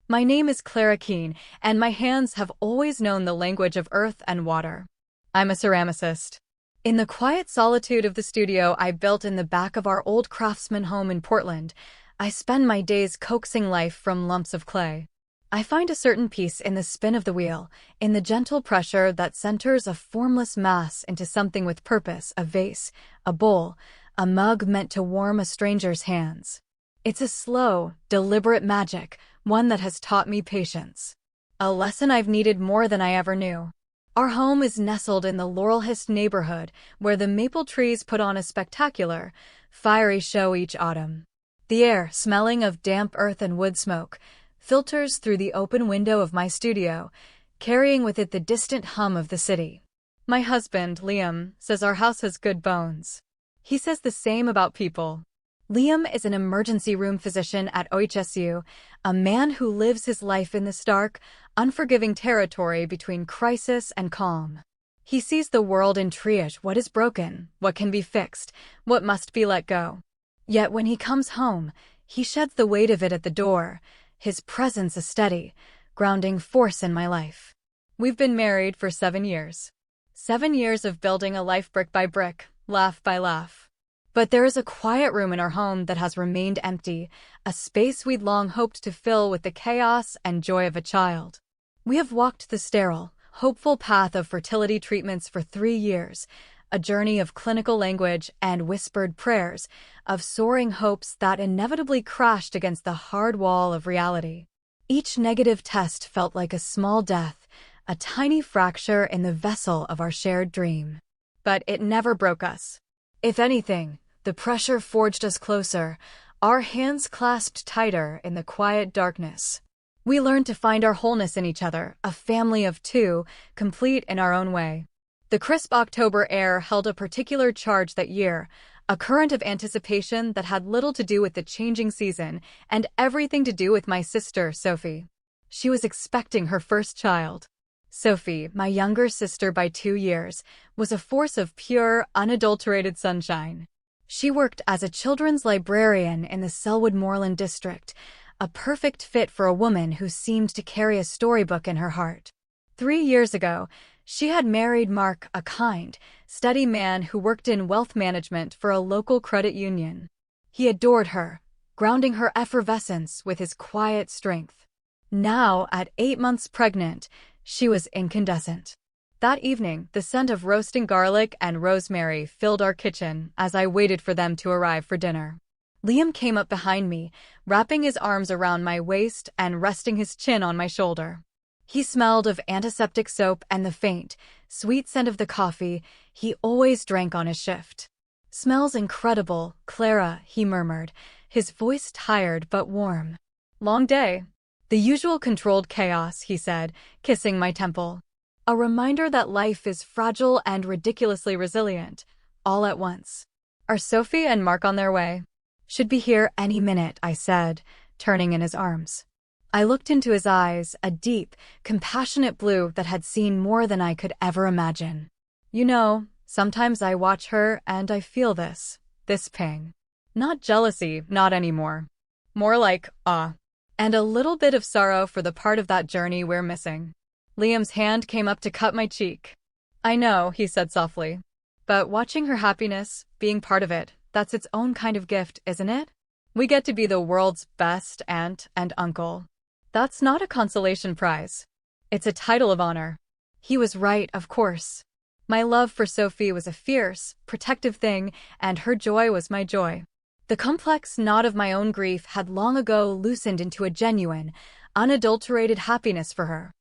My name is Clara Keene, and my hands have always known the language of earth and water. I'm a ceramicist. In the quiet solitude of the studio I built in the back of our old craftsman home in Portland, I spend my days coaxing life from lumps of clay. I find a certain peace in the spin of the wheel, in the gentle pressure that centers a formless mass into something with purpose, a vase, a bowl, a mug meant to warm a stranger's hands. It's a slow, deliberate magic, one that has taught me patience. A lesson I've needed more than I ever knew. Our home is nestled in the Laurelhurst neighborhood, where the maple trees put on a spectacular, fiery show each autumn. The air, smelling of damp earth and wood smoke, filters through the open window of my studio, carrying with it the distant hum of the city. My husband, Liam, says our house has good bones. He says the same about people. Liam is an emergency room physician at OHSU, a man who lives his life in the stark, unforgiving territory between crisis and calm. He sees the world in triage: what is broken, what can be fixed, what must be let go. Yet when he comes home, he sheds the weight of it at the door, his presence a steady, grounding force in my life. We've been married for 7 years. 7 years of building a life brick by brick, laugh by laugh. But there is a quiet room in our home that has remained empty, a space we'd long hoped to fill with the chaos and joy of a child. We have walked the sterile, hopeful path of fertility treatments for 3 years, a journey of clinical language and whispered prayers, of soaring hopes that inevitably crashed against the hard wall of reality. Each negative test felt like a small death, a tiny fracture in the vessel of our shared dream. But it never broke us. If anything, the pressure forged us closer, our hands clasped tighter in the quiet darkness. We learned to find our wholeness in each other, a family of two, complete in our own way. The crisp October air held a particular charge that year, a current of anticipation that had little to do with the changing season and everything to do with my sister, Sophie. She was expecting her first child. Sophie, my younger sister by 2 years, was a force of pure, unadulterated sunshine. She worked as a children's librarian in the Selwood Moreland district, a perfect fit for a woman who seemed to carry a storybook in her heart. 3 years ago, she had married Mark, a kind, steady man who worked in wealth management for a local credit union. He adored her, grounding her effervescence with his quiet strength. Now, at 8 months pregnant, she was incandescent. That evening, the scent of roasting garlic and rosemary filled our kitchen as I waited for them to arrive for dinner. Liam came up behind me, wrapping his arms around my waist and resting his chin on my shoulder. He smelled of antiseptic soap and the faint, sweet scent of the coffee he always drank on his shift. "Smells incredible, Clara," he murmured, his voice tired but warm. "Long day." "The usual controlled chaos," he said, kissing my temple. A reminder that life is fragile and ridiculously resilient, all at once. "Are Sophie and Mark on their way?" "Should be here any minute," I said, turning in his arms. I looked into his eyes, a deep, compassionate blue that had seen more than I could ever imagine. "You know, sometimes I watch her and I feel this pang. Not jealousy, not anymore. More like awe. And a little bit of sorrow for the part of that journey we're missing." Liam's hand came up to cup my cheek. "I know," he said softly. "But watching her happiness, being part of it, that's its own kind of gift, isn't it? We get to be the world's best aunt and uncle. That's not a consolation prize. It's a title of honor." He was right, of course. My love for Sophie was a fierce, protective thing, and her joy was my joy. The complex knot of my own grief had long ago loosened into a genuine, unadulterated happiness for her.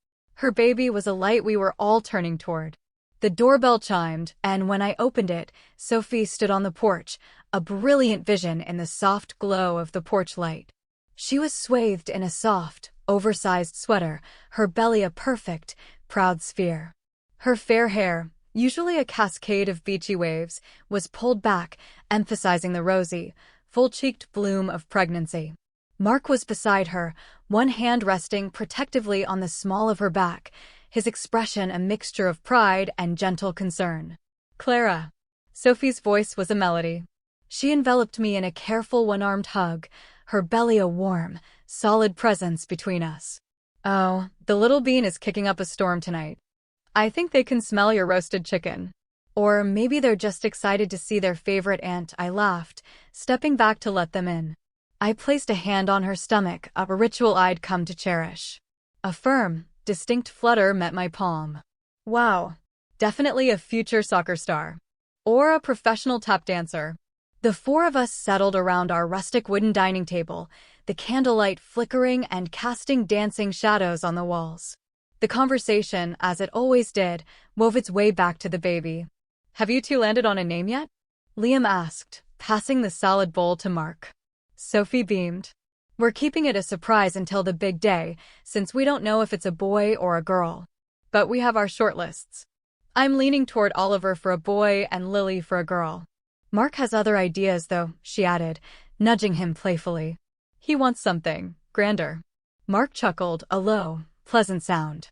Her baby was a light we were all turning toward. The doorbell chimed, and when I opened it, Sophie stood on the porch, a brilliant vision in the soft glow of the porch light. She was swathed in a soft, oversized sweater, her belly a perfect, proud sphere. Her fair hair, usually a cascade of beachy waves, was pulled back, emphasizing the rosy, full-cheeked bloom of pregnancy. Mark was beside her, one hand resting protectively on the small of her back, his expression a mixture of pride and gentle concern. "Clara." Sophie's voice was a melody. She enveloped me in a careful one-armed hug, her belly a warm, solid presence between us. Oh, the little bean is kicking up a storm tonight. I think they can smell your roasted chicken. Or maybe they're just excited to see their favorite aunt, I laughed, stepping back to let them in. I placed a hand on her stomach, a ritual I'd come to cherish. A firm, distinct flutter met my palm. Wow, definitely a future soccer star. Or a professional tap dancer. The four of us settled around our rustic wooden dining table, the candlelight flickering and casting dancing shadows on the walls. The conversation, as it always did, wove its way back to the baby. Have you two landed on a name yet? Liam asked, passing the salad bowl to Mark. Sophie beamed. We're keeping it a surprise until the big day, since we don't know if it's a boy or a girl. But we have our shortlists. I'm leaning toward Oliver for a boy and Lily for a girl. Mark has other ideas, though, she added, nudging him playfully. He wants something grander. Mark chuckled, a low, pleasant sound.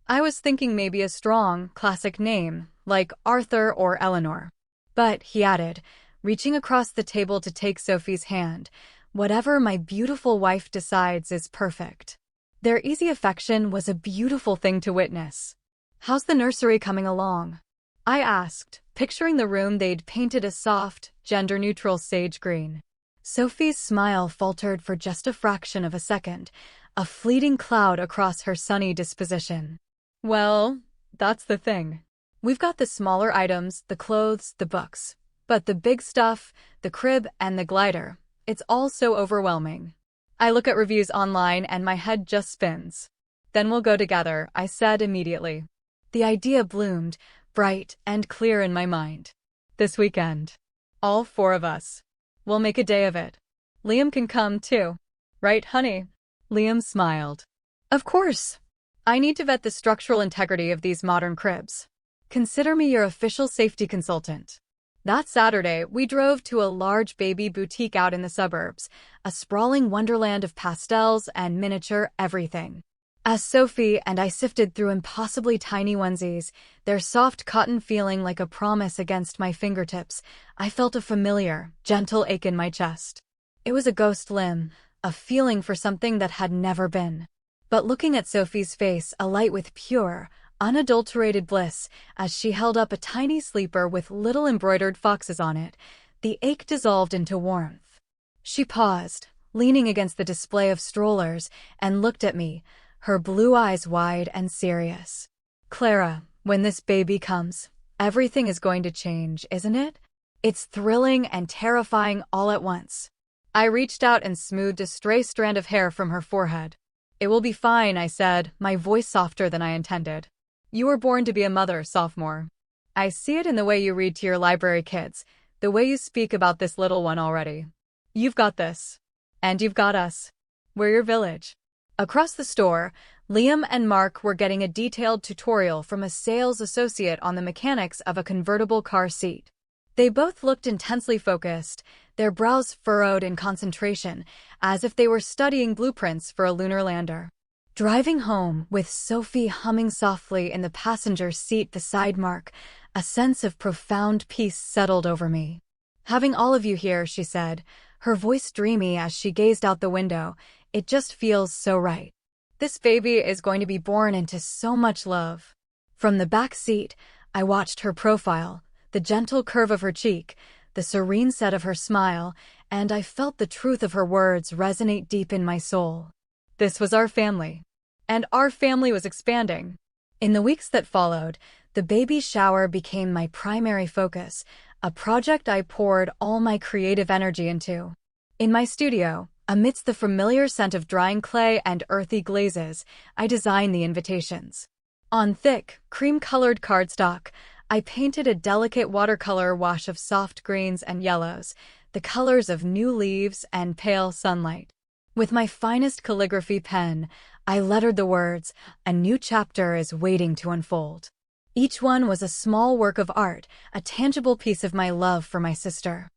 I was thinking maybe a strong, classic name, like Arthur or Eleanor. But, he added, reaching across the table to take Sophie's hand, whatever my beautiful wife decides is perfect. Their easy affection was a beautiful thing to witness. How's the nursery coming along? I asked, picturing the room they'd painted a soft, gender-neutral sage green. Sophie's smile faltered for just a fraction of a second, a fleeting cloud across her sunny disposition. Well, that's the thing. We've got the smaller items, the clothes, the books. But the big stuff, the crib and the glider, it's all so overwhelming. I look at reviews online and my head just spins. Then we'll go together, I said immediately. The idea bloomed, bright and clear in my mind. This weekend. All four of us. We'll make a day of it. Liam can come too. Right, honey? Liam smiled. Of course. I need to vet the structural integrity of these modern cribs. Consider me your official safety consultant. That Saturday, we drove to a large baby boutique out in the suburbs, a sprawling wonderland of pastels and miniature everything. As Sophie and I sifted through impossibly tiny onesies, their soft cotton feeling like a promise against my fingertips, I felt a familiar, gentle ache in my chest. It was a ghost limb, a feeling for something that had never been. But looking at Sophie's face alight with pure, unadulterated bliss as she held up a tiny sleeper with little embroidered foxes on it, the ache dissolved into warmth. She paused, leaning against the display of strollers, and looked at me, her blue eyes wide and serious. Clara, when this baby comes, everything is going to change, isn't it? It's thrilling and terrifying all at once. I reached out and smoothed a stray strand of hair from her forehead. It will be fine, I said, my voice softer than I intended. You were born to be a mother, sophomore. I see it in the way you read to your library kids, the way you speak about this little one already. You've got this. And you've got us. We're your village. Across the store, Liam and Mark were getting a detailed tutorial from a sales associate on the mechanics of a convertible car seat. They both looked intensely focused, their brows furrowed in concentration, as if they were studying blueprints for a lunar lander. Driving home, with Sophie humming softly in the passenger seat beside Mark, a sense of profound peace settled over me. Having all of you here, she said, her voice dreamy as she gazed out the window, it just feels so right. This baby is going to be born into so much love. From the back seat, I watched her profile, the gentle curve of her cheek, the serene set of her smile, and I felt the truth of her words resonate deep in my soul. This was our family. And our family was expanding. In the weeks that followed, the baby shower became my primary focus, a project I poured all my creative energy into. In my studio, amidst the familiar scent of drying clay and earthy glazes, I designed the invitations. On thick, cream-colored cardstock, I painted a delicate watercolor wash of soft greens and yellows, the colors of new leaves and pale sunlight. With my finest calligraphy pen, I lettered the words, "A new chapter is waiting to unfold." Each one was a small work of art, a tangible piece of my love for my sister.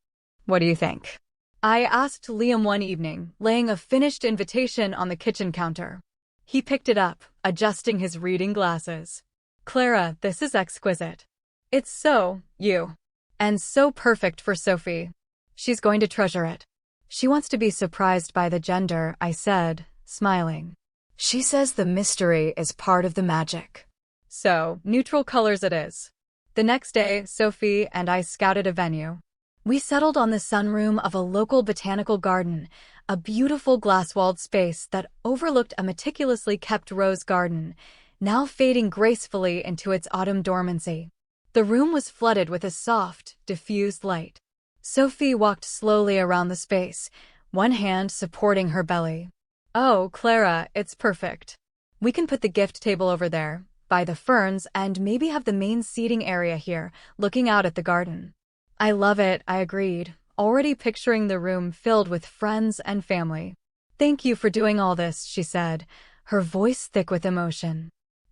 What do you think? I asked Liam one evening, laying a finished invitation on the kitchen counter. He picked it up, adjusting his reading glasses. Clara, this is exquisite. It's so, you. And so perfect for Sophie. She's going to treasure it. She wants to be surprised by the gender, I said, smiling. She says the mystery is part of the magic. So, neutral colors it is. The next day, Sophie and I scouted a venue. We settled on the sunroom of a local botanical garden, a beautiful glass-walled space that overlooked a meticulously kept rose garden, now fading gracefully into its autumn dormancy. The room was flooded with a soft, diffused light. Sophie walked slowly around the space, one hand supporting her belly. "Oh, Clara, it's perfect. We can put the gift table over there, by the ferns, and maybe have the main seating area here, looking out at the garden." "I love it," I agreed, already picturing the room filled with friends and family. "Thank you for doing all this," she said, her voice thick with emotion.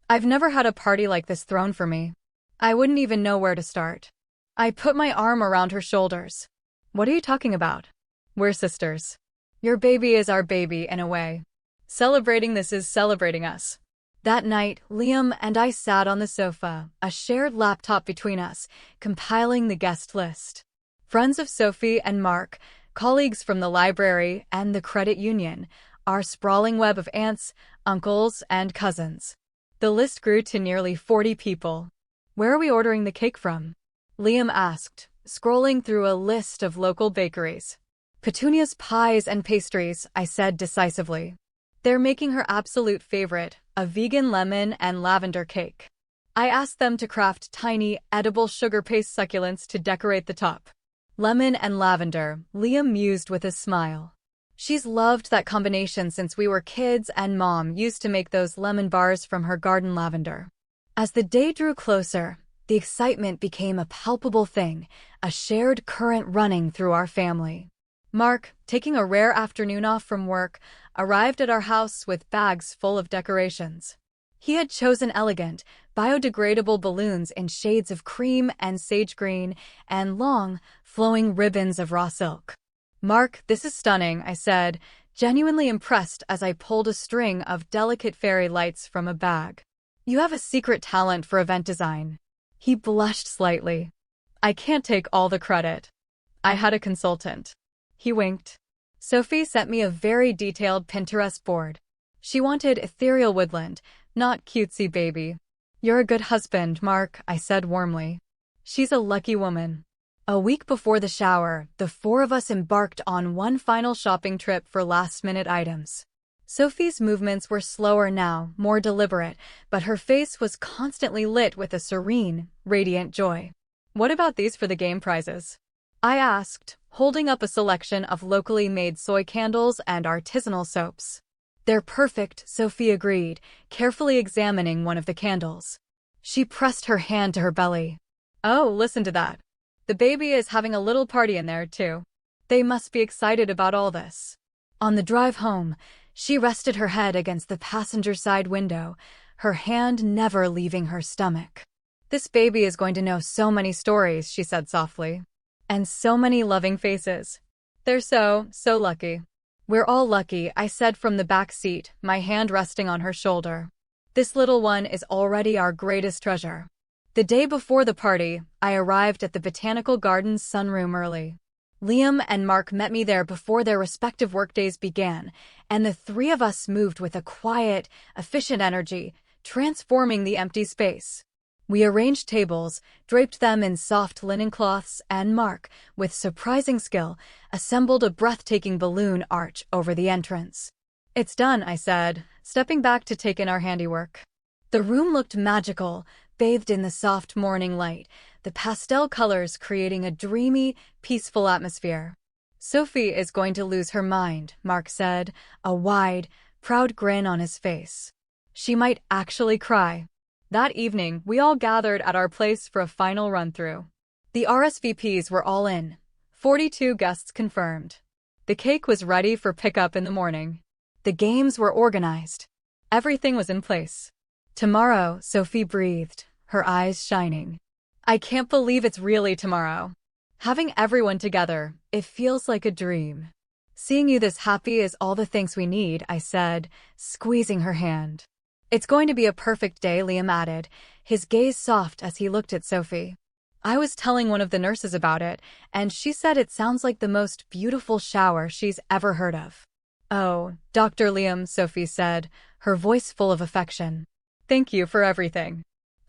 "I've never had a party like this thrown for me. I wouldn't even know where to start." I put my arm around her shoulders. "What are you talking about? We're sisters. Your baby is our baby in a way. Celebrating this is celebrating us." That night, Liam and I sat on the sofa, a shared laptop between us, compiling the guest list. Friends of Sophie and Mark, colleagues from the library and the credit union, our sprawling web of aunts, uncles, and cousins. The list grew to nearly 40 people. "Where are we ordering the cake from?" Liam asked, scrolling through a list of local bakeries. "Petunia's Pies and Pastries," I said decisively. "They're making her absolute favorite, a vegan lemon and lavender cake." I asked them to craft tiny, edible sugar paste succulents to decorate the top. "Lemon and lavender," Liam mused with a smile. "She's loved that combination since we were kids, and Mom used to make those lemon bars from her garden lavender." As the day drew closer, the excitement became a palpable thing, a shared current running through our family. Mark, taking a rare afternoon off from work, arrived at our house with bags full of decorations. He had chosen elegant, biodegradable balloons in shades of cream and sage green, and long, flowing ribbons of raw silk. "Mark, this is stunning," I said, genuinely impressed as I pulled a string of delicate fairy lights from a bag. "You have a secret talent for event design." He blushed slightly. "I can't take all the credit. I had a consultant." He winked. "Sophie sent me a very detailed Pinterest board. She wanted ethereal woodland, not cutesy baby." "You're a good husband, Mark," I said warmly. "She's a lucky woman." A week before the shower, the four of us embarked on one final shopping trip for last-minute items. Sophie's movements were slower now, more deliberate, but her face was constantly lit with a serene, radiant joy. "What about these for the game prizes?" I asked, holding up a selection of locally made soy candles and artisanal soaps. "They're perfect," Sophie agreed, carefully examining one of the candles. She pressed her hand to her belly. "Oh, listen to that. The baby is having a little party in there, too. They must be excited about all this." On the drive home, she rested her head against the passenger side window, her hand never leaving her stomach. "This baby is going to know so many stories," she said softly. "And so many loving faces. They're so lucky." "We're all lucky," I said from the back seat, my hand resting on her shoulder. "This little one is already our greatest treasure." The day before the party, I arrived at the Botanical Gardens sunroom early. Liam and Mark met me there before their respective workdays began, and the three of us moved with a quiet, efficient energy, transforming the empty space. We arranged tables, draped them in soft linen cloths, and Mark, with surprising skill, assembled a breathtaking balloon arch over the entrance. "It's done," I said, stepping back to take in our handiwork. The room looked magical, bathed in the soft morning light, the pastel colors creating a dreamy, peaceful atmosphere. "Sophie is going to lose her mind," Mark said, a wide, proud grin on his face. "She might actually cry." That evening, we all gathered at our place for a final run-through. The RSVPs were all in, 42 guests confirmed. The cake was ready for pickup in the morning. The games were organized. Everything was in place. "Tomorrow," Sophie breathed, her eyes shining. "I can't believe it's really tomorrow. Having everyone together, it feels like a dream." "Seeing you this happy is all the thanks we need," I said, squeezing her hand. "It's going to be a perfect day," Liam added, his gaze soft as he looked at Sophie. "I was telling one of the nurses about it, and she said it sounds like the most beautiful shower she's ever heard of." Oh, Dr. Liam, Sophie said, her voice full of affection. Thank you for everything.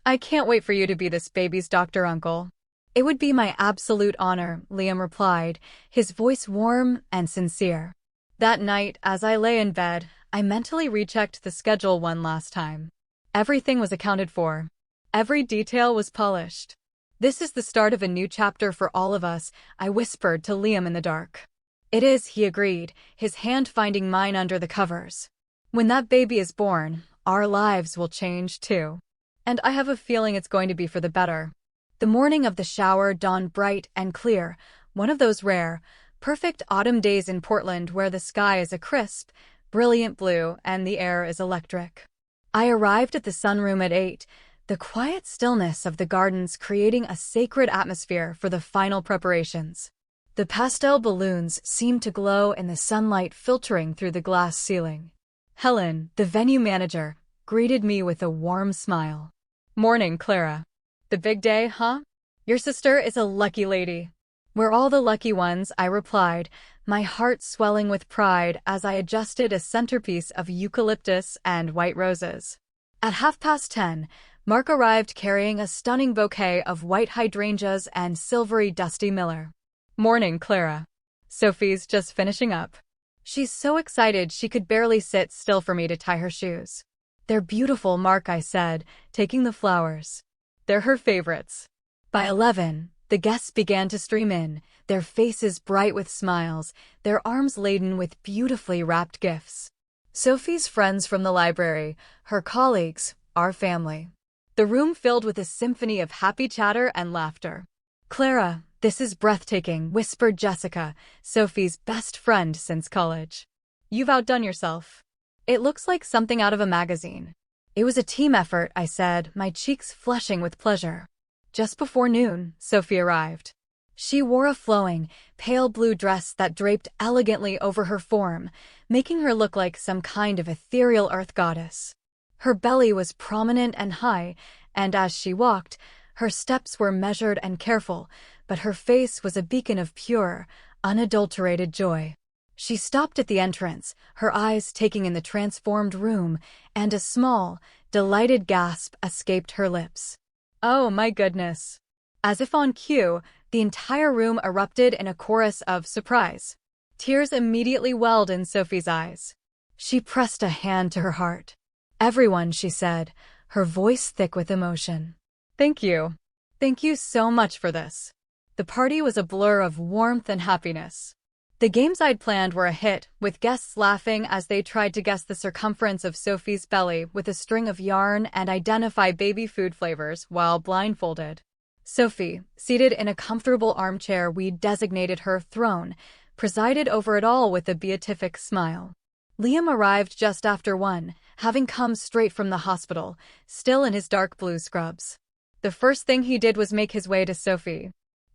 I can't wait for you to be this baby's doctor, Uncle. It would be my absolute honor, Liam replied, his voice warm and sincere. That night, as I lay in bed, I mentally rechecked the schedule one last time. Everything was accounted for. Every detail was polished. This is the start of a new chapter for all of us, I whispered to Liam in the dark. It is, he agreed, his hand finding mine under the covers. When that baby is born, our lives will change too. And I have a feeling it's going to be for the better. The morning of the shower dawned bright and clear, one of those rare, perfect autumn days in Portland where the sky is a crisp, brilliant blue and the air is electric. I arrived at the sunroom at 8, the quiet stillness of the gardens creating a sacred atmosphere for the final preparations. The pastel balloons seemed to glow in the sunlight filtering through the glass ceiling. Helen, the venue manager, greeted me with a warm smile. Morning, Clara. The big day, huh? Your sister is a lucky lady. We're all the lucky ones, I replied, my heart swelling with pride as I adjusted a centerpiece of eucalyptus and white roses. At 10:30, Mark arrived carrying a stunning bouquet of white hydrangeas and silvery dusty miller. Morning, Clara. Sophie's just finishing up. She's so excited she could barely sit still for me to tie her shoes. They're beautiful, Mark, I said, taking the flowers. They're her favorites. By 11, the guests began to stream in, their faces bright with smiles, their arms laden with beautifully wrapped gifts. Sophie's friends from the library, her colleagues, our family. The room filled with a symphony of happy chatter and laughter. Clara, this is breathtaking, whispered Jessica, Sophie's best friend since college. You've outdone yourself. It looks like something out of a magazine. It was a team effort, I said, my cheeks flushing with pleasure. Just before noon, Sophie arrived. She wore a flowing, pale blue dress that draped elegantly over her form, making her look like some kind of ethereal earth goddess. Her belly was prominent and high, and as she walked, her steps were measured and careful, but her face was a beacon of pure, unadulterated joy. She stopped at the entrance, her eyes taking in the transformed room, and a small, delighted gasp escaped her lips. Oh my goodness. As if on cue, the entire room erupted in a chorus of surprise. Tears immediately welled in Sophie's eyes. She pressed a hand to her heart. Everyone, she said, her voice thick with emotion. Thank you. Thank you so much for this. The party was a blur of warmth and happiness. The games I'd planned were a hit, with guests laughing as they tried to guess the circumference of Sophie's belly with a string of yarn and identify baby food flavors while blindfolded. Sophie, seated in a comfortable armchair we'd designated her throne, presided over it all with a beatific smile. Liam arrived just after 1, having come straight from the hospital, still in his dark blue scrubs. The first thing he did was make his way to Sophie.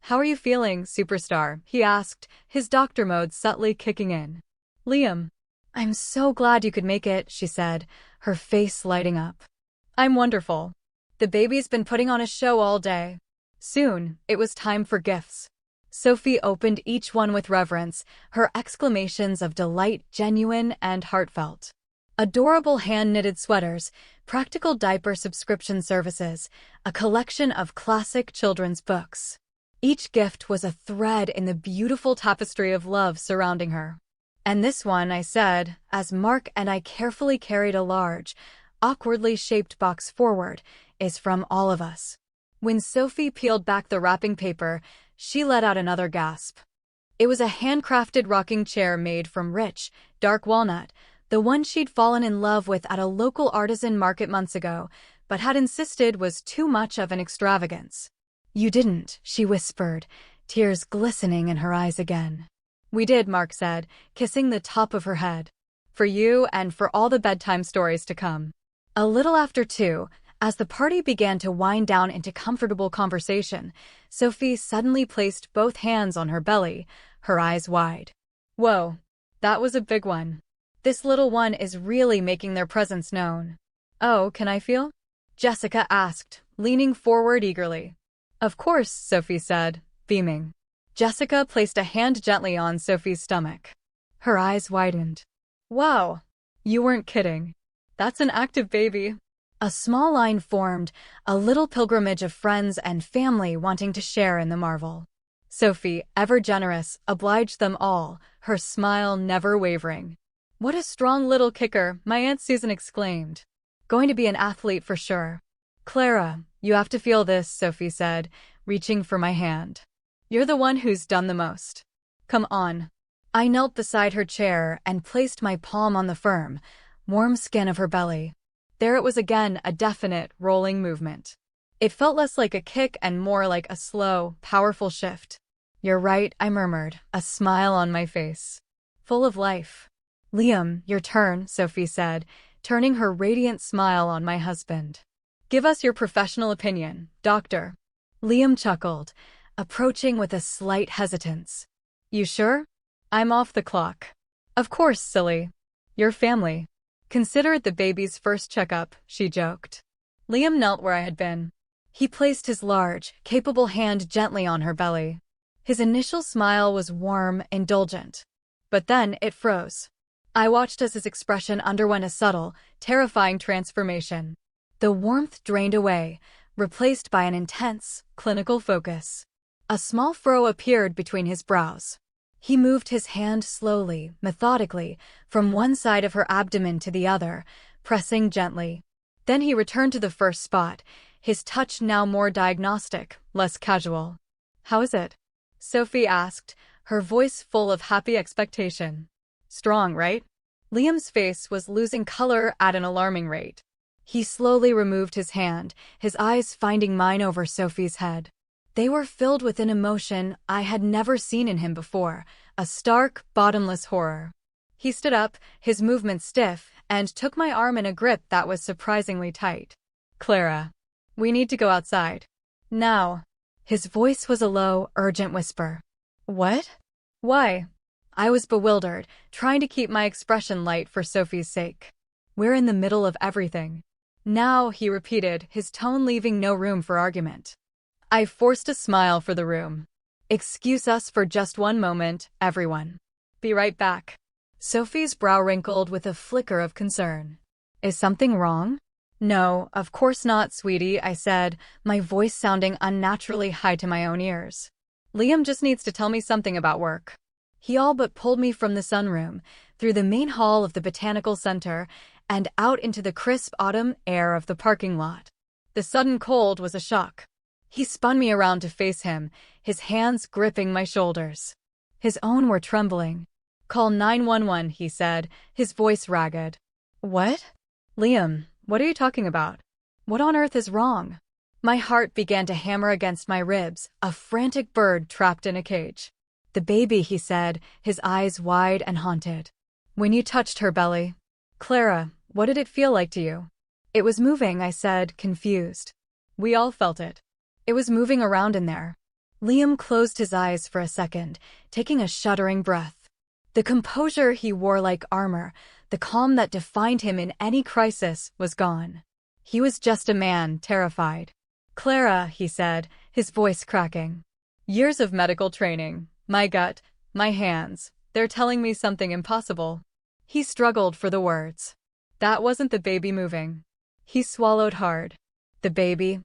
How are you feeling, superstar? He asked, his doctor mode subtly kicking in. Liam. I'm so glad you could make it, she said, her face lighting up. I'm wonderful. The baby's been putting on a show all day. Soon, it was time for gifts. Sophie opened each one with reverence, her exclamations of delight genuine and heartfelt. Adorable hand-knitted sweaters, practical diaper subscription services, a collection of classic children's books. Each gift was a thread in the beautiful tapestry of love surrounding her. And this one, I said, as Mark and I carefully carried a large, awkwardly shaped box forward, is from all of us. When Sophie peeled back the wrapping paper, she let out another gasp. It was a handcrafted rocking chair made from rich, dark walnut, the one she'd fallen in love with at a local artisan market months ago, but had insisted was too much of an extravagance. You didn't, she whispered, tears glistening in her eyes again. We did, Mark said, kissing the top of her head. For you and for all the bedtime stories to come. A little after 2, as the party began to wind down into comfortable conversation, Sophie suddenly placed both hands on her belly, her eyes wide. Whoa, that was a big one. This little one is really making their presence known. Oh, can I feel? Jessica asked, leaning forward eagerly. Of course, Sophie said, beaming. Jessica placed a hand gently on Sophie's stomach. Her eyes widened. Wow, you weren't kidding. That's an active baby. A small line formed, a little pilgrimage of friends and family wanting to share in the marvel. Sophie, ever generous, obliged them all, her smile never wavering. What a strong little kicker, my Aunt Susan exclaimed. Going to be an athlete for sure. Clara, you have to feel this, Sophie said, reaching for my hand. You're the one who's done the most. Come on. I knelt beside her chair and placed my palm on the firm, warm skin of her belly. There it was again, a definite, rolling movement. It felt less like a kick and more like a slow, powerful shift. You're right, I murmured, a smile on my face. Full of life. Liam, your turn, Sophie said, turning her radiant smile on my husband. Give us your professional opinion, doctor. Liam chuckled, approaching with a slight hesitance. You sure? I'm off the clock. Of course, silly. Your family. Consider it the baby's first checkup, she joked. Liam knelt where I had been. He placed his large, capable hand gently on her belly. His initial smile was warm, indulgent. But then it froze. I watched as his expression underwent a subtle, terrifying transformation. The warmth drained away, replaced by an intense, clinical focus. A small furrow appeared between his brows. He moved his hand slowly, methodically, from one side of her abdomen to the other, pressing gently. Then he returned to the first spot, his touch now more diagnostic, less casual. How is it? Sophie asked, her voice full of happy expectation. Strong, right? Liam's face was losing color at an alarming rate. He slowly removed his hand, his eyes finding mine over Sophie's head. They were filled with an emotion I had never seen in him before, a stark, bottomless horror. He stood up, his movements stiff, and took my arm in a grip that was surprisingly tight. Clara, we need to go outside. Now. His voice was a low, urgent whisper. What? Why? I was bewildered, trying to keep my expression light for Sophie's sake. We're in the middle of everything. Now, he repeated, his tone leaving no room for argument. I forced a smile for the room. Excuse us for just one moment, everyone. Be right back. Sophie's brow wrinkled with a flicker of concern. Is something wrong? No, of course not, sweetie, I said, my voice sounding unnaturally high to my own ears. Liam just needs to tell me something about work. He all but pulled me from the sunroom, through the main hall of the Botanical Center, and out into the crisp autumn air of the parking lot. The sudden cold was a shock. He spun me around to face him, his hands gripping my shoulders. His own were trembling. Call 911, he said, his voice ragged. What? Liam, what are you talking about? What on earth is wrong? My heart began to hammer against my ribs, a frantic bird trapped in a cage. The baby, he said, his eyes wide and haunted. When you touched her belly. Clara, what did it feel like to you? It was moving, I said, confused. We all felt it. It was moving around in there. Liam closed his eyes for a second, taking a shuddering breath. The composure he wore like armor, the calm that defined him in any crisis, was gone. He was just a man, terrified. Clara, he said, his voice cracking. Years of medical training, my gut, my hands, they're telling me something impossible. He struggled for the words. That wasn't the baby moving. He swallowed hard. The baby?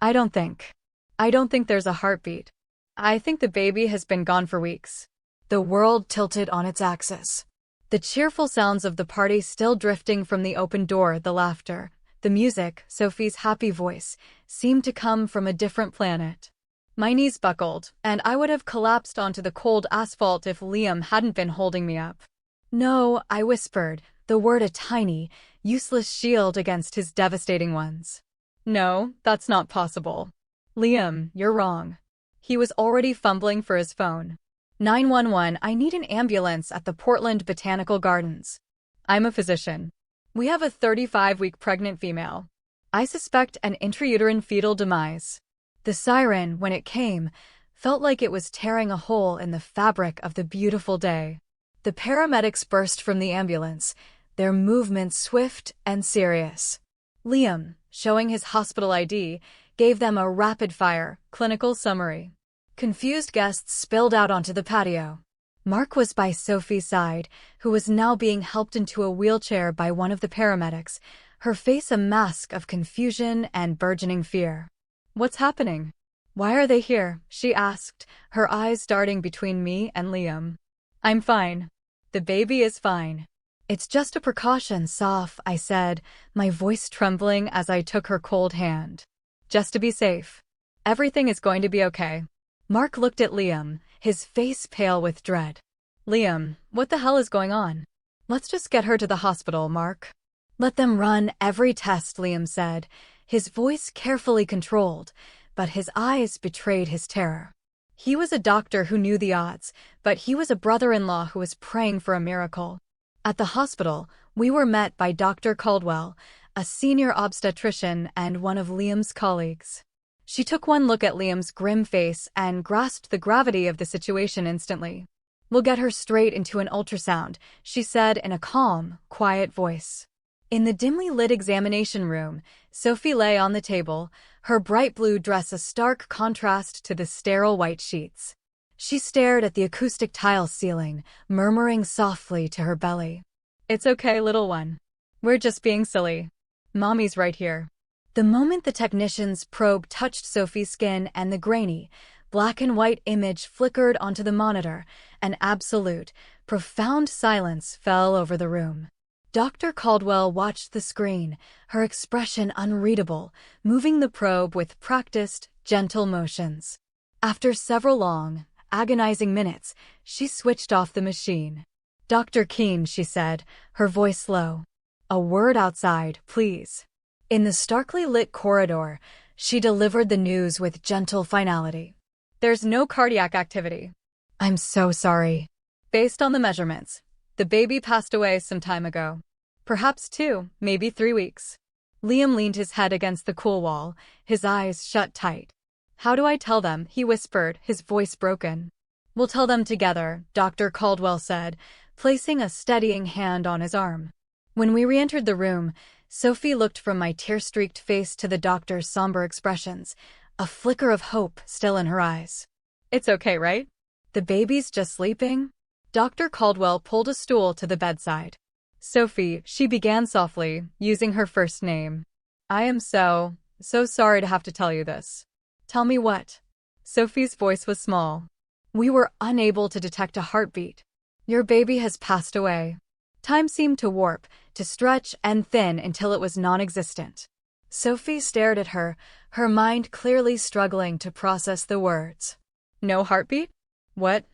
I don't think there's a heartbeat. I think the baby has been gone for weeks. The world tilted on its axis. The cheerful sounds of the party still drifting from the open door, the laughter, the music, Sophie's happy voice, seemed to come from a different planet. My knees buckled, and I would have collapsed onto the cold asphalt if Liam hadn't been holding me up. No, I whispered, the word a tiny, useless shield against his devastating ones. No, that's not possible. Liam, you're wrong. He was already fumbling for his phone. 911, I need an ambulance at the Portland Botanical Gardens. I'm a physician. We have a 35-week pregnant female. I suspect an intrauterine fetal demise. The siren, when it came, felt like it was tearing a hole in the fabric of the beautiful day. The paramedics burst from the ambulance, their movements swift and serious. Liam, showing his hospital ID, gave them a rapid-fire, clinical summary. Confused guests spilled out onto the patio. Mark was by Sophie's side, who was now being helped into a wheelchair by one of the paramedics, her face a mask of confusion and burgeoning fear. "What's happening? Why are they here?" she asked, her eyes darting between me and Liam. "I'm fine. The baby is fine. It's just a precaution, Soph," I said, my voice trembling as I took her cold hand. "Just to be safe. Everything is going to be okay." Mark looked at Liam, his face pale with dread. "Liam, what the hell is going on? Let's just get her to the hospital, Mark." "Let them run every test," Liam said, his voice carefully controlled, but his eyes betrayed his terror. He was a doctor who knew the odds, but he was a brother-in-law who was praying for a miracle. At the hospital, we were met by Dr. Caldwell, a senior obstetrician and one of Liam's colleagues. She took one look at Liam's grim face and grasped the gravity of the situation instantly. "We'll get her straight into an ultrasound," she said in a calm, quiet voice. In the dimly lit examination room, Sophie lay on the table, her bright blue dress a stark contrast to the sterile white sheets. She stared at the acoustic tile ceiling, murmuring softly to her belly. "It's okay, little one. We're just being silly. Mommy's right here." The moment the technician's probe touched Sophie's skin and the grainy, black and white image flickered onto the monitor, an absolute, profound silence fell over the room. Dr. Caldwell watched the screen, her expression unreadable, moving the probe with practiced, gentle motions. After several long, agonizing minutes, she switched off the machine. "Dr. Keene," she said, her voice low. "A word outside, please." In the starkly lit corridor, she delivered the news with gentle finality. "There's no cardiac activity." "I'm so sorry." "Based on the measurements, the baby passed away some time ago. Perhaps 2, maybe 3 weeks." Liam leaned his head against the cool wall, his eyes shut tight. "How do I tell them?" he whispered, his voice broken. "We'll tell them together," Dr. Caldwell said, placing a steadying hand on his arm. When we re-entered the room, Sophie looked from my tear-streaked face to the doctor's somber expressions, a flicker of hope still in her eyes. "It's okay, right? The baby's just sleeping?" Dr. Caldwell pulled a stool to the bedside. "Sophie," she began softly, using her first name. "I am so sorry to have to tell you this." "Tell me what?" Sophie's voice was small. "We were unable to detect a heartbeat. Your baby has passed away." Time seemed to warp, to stretch and thin until it was non-existent. Sophie stared at her, her mind clearly struggling to process the words. "No heartbeat? What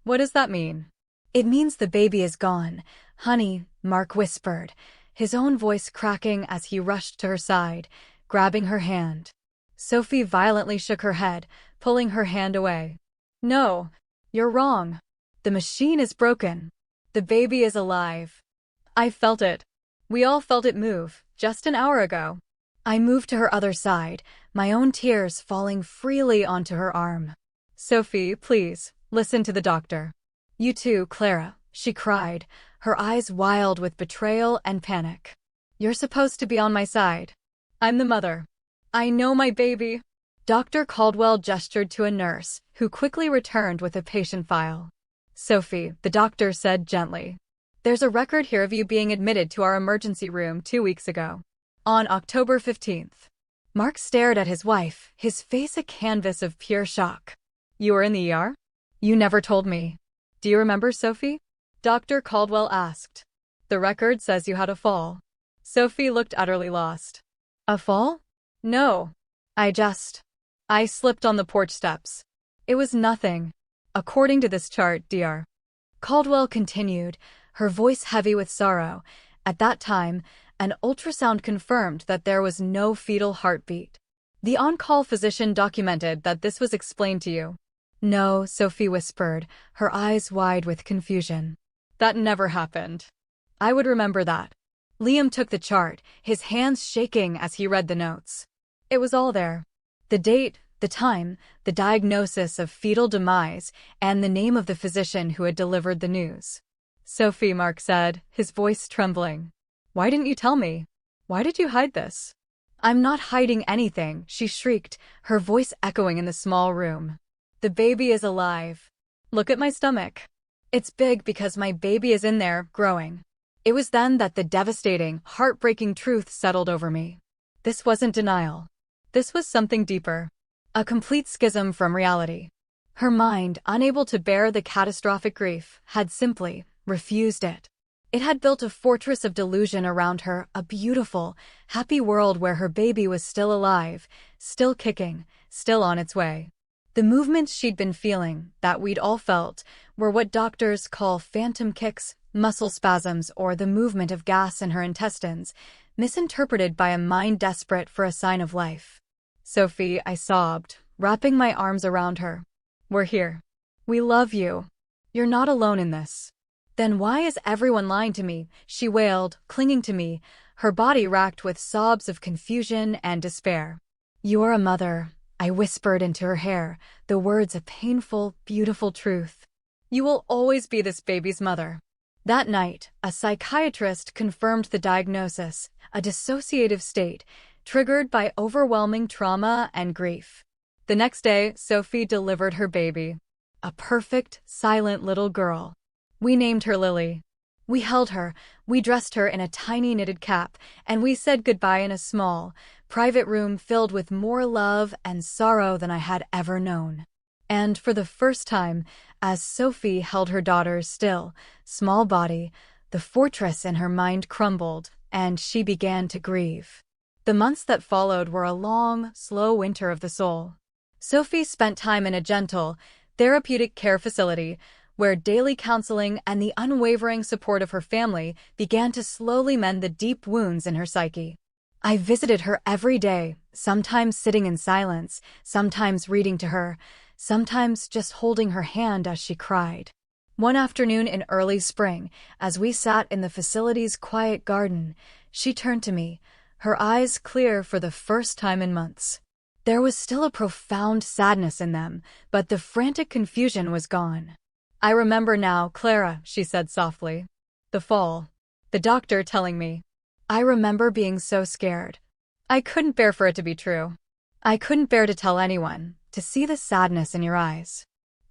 does that mean?" "It means the baby is gone, honey," Mark whispered, his own voice cracking as he rushed to her side, grabbing her hand. Sophie violently shook her head, pulling her hand away. "No, you're wrong. The machine is broken. The baby is alive. I felt it. We all felt it move, just an hour ago." I moved to her other side, my own tears falling freely onto her arm. "Sophie, please, listen to the doctor." "You too, Clara," she cried, her eyes wild with betrayal and panic. "You're supposed to be on my side. I'm the mother. I know my baby." Dr. Caldwell gestured to a nurse, who quickly returned with a patient file. "Sophie," the doctor said gently, "there's a record here of you being admitted to our emergency room 2 weeks ago, on October 15th. Mark stared at his wife, his face a canvas of pure shock. "You were in the ER? You never told me. Do you remember, Sophie?" Dr. Caldwell asked. "The record says you had a fall." Sophie looked utterly lost. "A fall? No. I slipped on the porch steps. It was nothing. According to this chart, Dr. Caldwell continued, her voice heavy with sorrow. "At that time, an ultrasound confirmed that there was no fetal heartbeat. The on-call physician documented that this was explained to you." "No," Sophie whispered, her eyes wide with confusion. "That never happened. I would remember that." Liam took the chart, his hands shaking as he read the notes. It was all there. The date, the time, the diagnosis of fetal demise, and the name of the physician who had delivered the news. "Sophie," Mark said, his voice trembling. "Why didn't you tell me? Why did you hide this?" "I'm not hiding anything," she shrieked, her voice echoing in the small room. "The baby is alive. Look at my stomach. It's big because my baby is in there, growing. It was then that the devastating, heartbreaking truth settled over me. This wasn't denial. This was something deeper. A complete schism from reality. Her mind, unable to bear the catastrophic grief, had simply refused it. It had built a fortress of delusion around her, a beautiful, happy world where her baby was still alive, still kicking, still on its way. The movements she'd been feeling, that we'd all felt, were what doctors call phantom kicks, muscle spasms, or the movement of gas in her intestines, misinterpreted by a mind desperate for a sign of life. "Sophie," I sobbed, wrapping my arms around her. "We're here. We love you. You're not alone in this." "Then why is everyone lying to me?" she wailed, clinging to me, her body racked with sobs of confusion and despair. "You're a mother," I whispered into her hair, the words a painful, beautiful truth. "You will always be this baby's mother." That night, a psychiatrist confirmed the diagnosis, a dissociative state, triggered by overwhelming trauma and grief. The next day, Sophie delivered her baby. A perfect, silent little girl. We named her Lily. We held her, we dressed her in a tiny knitted cap, and we said goodbye in a small, private room filled with more love and sorrow than I had ever known. And for the first time, as Sophie held her daughter's still, small body, the fortress in her mind crumbled, and she began to grieve. The months that followed were a long, slow winter of the soul. Sophie spent time in a gentle, therapeutic care facility, where daily counseling and the unwavering support of her family began to slowly mend the deep wounds in her psyche. I visited her every day, sometimes sitting in silence, sometimes reading to her, sometimes just holding her hand as she cried. One afternoon in early spring, as we sat in the facility's quiet garden, she turned to me, her eyes clear for the first time in months. There was still a profound sadness in them, but the frantic confusion was gone. "I remember now, Clara," she said softly. "The fall. The doctor telling me. I remember being so scared. I couldn't bear for it to be true. I couldn't bear to tell anyone, to see the sadness in your eyes."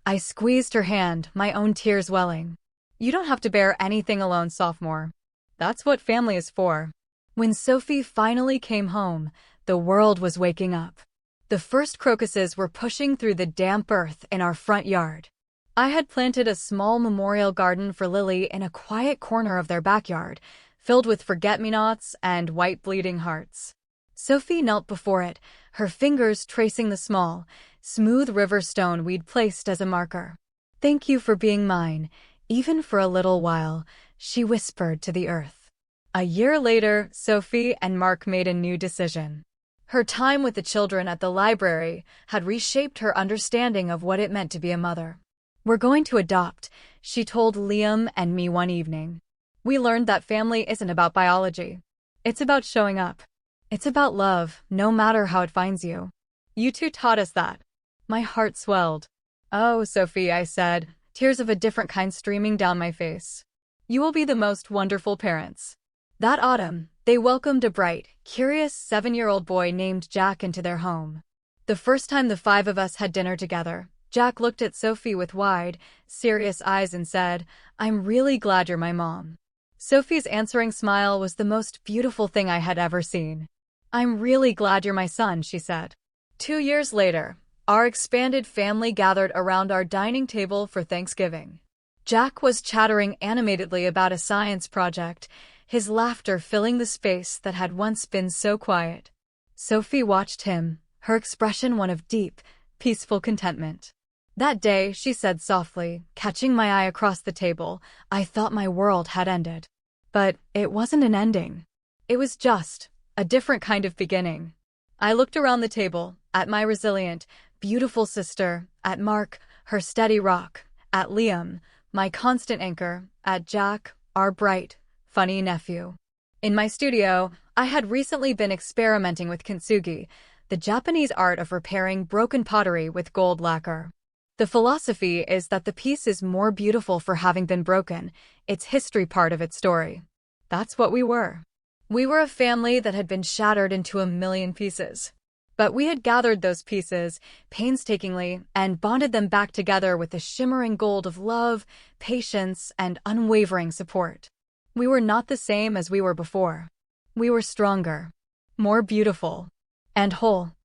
I squeezed her hand, my own tears welling. "You don't have to bear anything alone, sophomore. That's what family is for." When Sophie finally came home, the world was waking up. The first crocuses were pushing through the damp earth in our front yard. I had planted a small memorial garden for Lily in a quiet corner of their backyard, filled with forget-me-nots and white bleeding hearts. Sophie knelt before it, her fingers tracing the small, smooth river stone we'd placed as a marker. "Thank you for being mine, even for a little while," she whispered to the earth. A year later, Sophie and Mark made a new decision. Her time with the children at the library had reshaped her understanding of what it meant to be a mother. "We're going to adopt," she told Liam and me one evening. "We learned that family isn't about biology. It's about showing up. It's about love, no matter how it finds you. You two taught us that." My heart swelled. "Oh, Sophie," I said, tears of a different kind streaming down my face. "You will be the most wonderful parents." That autumn, they welcomed a bright, curious 7-year-old boy named Jack into their home. The first time the 5 of us had dinner together, Jack looked at Sophie with wide, serious eyes and said, "I'm really glad you're my mom." Sophie's answering smile was the most beautiful thing I had ever seen. "I'm really glad you're my son," she said. 2 years later, our expanded family gathered around our dining table for Thanksgiving. Jack was chattering animatedly about a science project, his laughter filling the space that had once been so quiet. Sophie watched him, her expression one of deep, peaceful contentment. That day, she said softly, catching my eye across the table, "I thought my world had ended." But it wasn't an ending. It was just a different kind of beginning. I looked around the table, at my resilient, beautiful sister, at Mark, her steady rock, at Liam, my constant anchor, at Jack, our bright, funny nephew. In my studio, I had recently been experimenting with kintsugi, the Japanese art of repairing broken pottery with gold lacquer. The philosophy is that the piece is more beautiful for having been broken, its history part of its story. That's what we were. We were a family that had been shattered into a million pieces. But we had gathered those pieces painstakingly and bonded them back together with the shimmering gold of love, patience, and unwavering support. We were not the same as we were before. We were stronger, more beautiful, and whole.